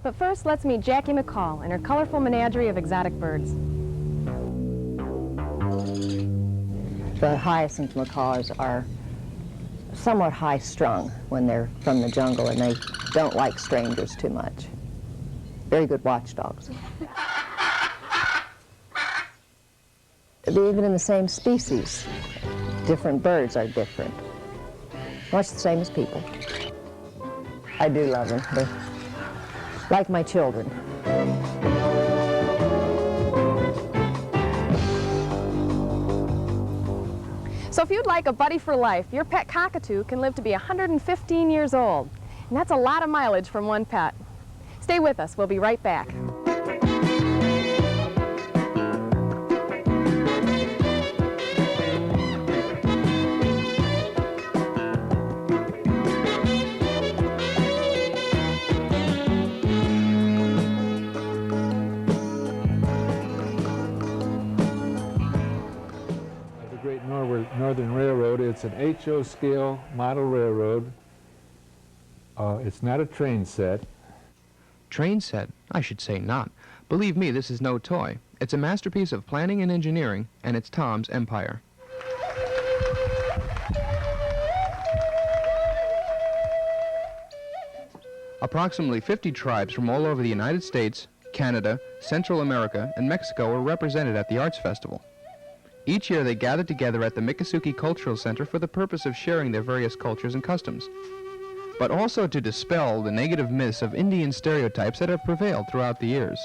But first, let's meet Jackie McCall and her colorful menagerie of exotic birds. The hyacinth macaws are somewhat high-strung when they're from the jungle, and they don't like strangers too much. Very good watchdogs. Even in the same species, different birds are different. Much the same as people. I do love them. They're like my children. So if you'd like a buddy for life, your pet cockatoo can live to be 115 years old. And that's a lot of mileage from one pet. Stay with us. We'll be right back. Northern Railroad. It's an HO scale model railroad. It's not a train set. Train set? I should say not. Believe me, this is no toy. It's a masterpiece of planning and engineering, and it's Tom's empire. Approximately 50 tribes from all over the United States, Canada, Central America, and Mexico were represented at the Arts Festival. Each year they gathered together at the Miccosukee Cultural Center for the purpose of sharing their various cultures and customs, but also to dispel the negative myths of Indian stereotypes that have prevailed throughout the years.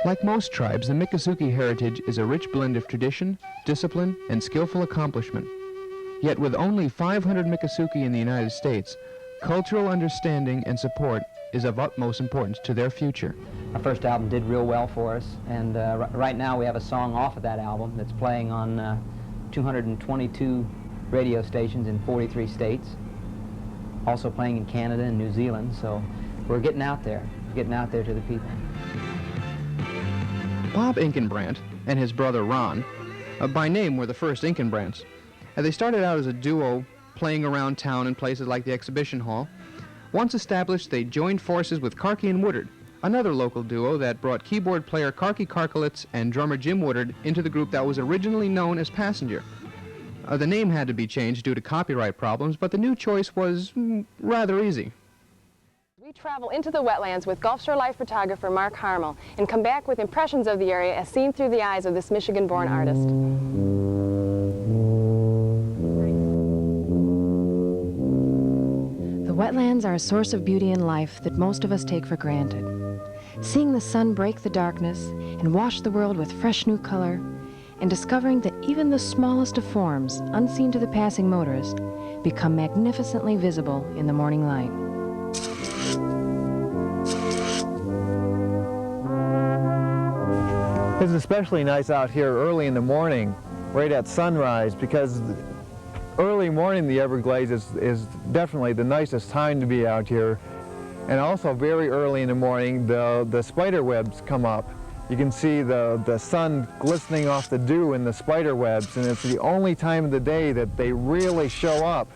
Like most tribes, the Miccosukee heritage is a rich blend of tradition, discipline, and skillful accomplishment. Yet with only 500 Miccosukee in the United States, cultural understanding and support is of utmost importance to their future. Our first album did real well for us, and right now we have a song off of that album that's playing on 222 radio stations in 43 states, also playing in Canada and New Zealand, so we're getting out there to the people. Bob Inkenbrandt and his brother Ron, by name were the first Inkenbrandts. They started out as a duo playing around town in places like the Exhibition Hall. Once established, they joined forces with Karki and Woodard, another local duo that brought keyboard player Karki Karkelitz and drummer Jim Woodard into the group that was originally known as Passenger. The name had to be changed due to copyright problems, but the new choice was rather easy. We travel into the wetlands with Gulf Shore Life photographer Mark Harmel and come back with impressions of the area as seen through the eyes of this Michigan-born artist. The wetlands are a source of beauty and life that most of us take for granted. Seeing the sun break the darkness and wash the world with fresh new color, and discovering that even the smallest of forms, unseen to the passing motorist, become magnificently visible in the morning light. It's especially nice out here early in the morning, right at sunrise, because early morning the Everglades is definitely the nicest time to be out here. And also very early in the morning, the spider webs come up. You can see the sun glistening off the dew in the spider webs, and it's the only time of the day that they really show up.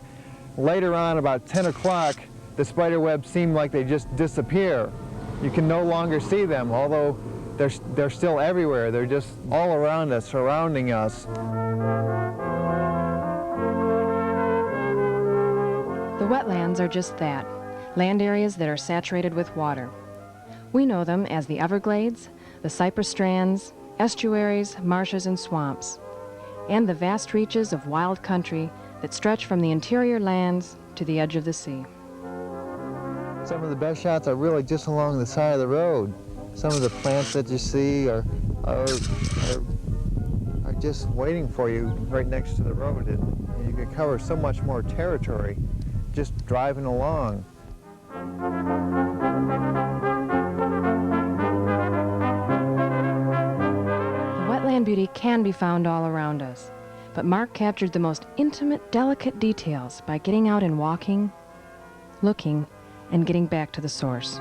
Later on, about 10 o'clock, the spider webs seem like they just disappear. You can no longer see them, although they're still everywhere. They're just all around us, surrounding us. The wetlands are just that, land areas that are saturated with water. We know them as the Everglades, the cypress strands, estuaries, marshes, and swamps, and the vast reaches of wild country that stretch from the interior lands to the edge of the sea. Some of the best shots are really just along the side of the road. Some of the plants that you see are just waiting for you right next to the road, and you can cover so much more territory just driving along. The wetland beauty can be found all around us, but Mark captured the most intimate, delicate details by getting out and walking, looking, and getting back to the source.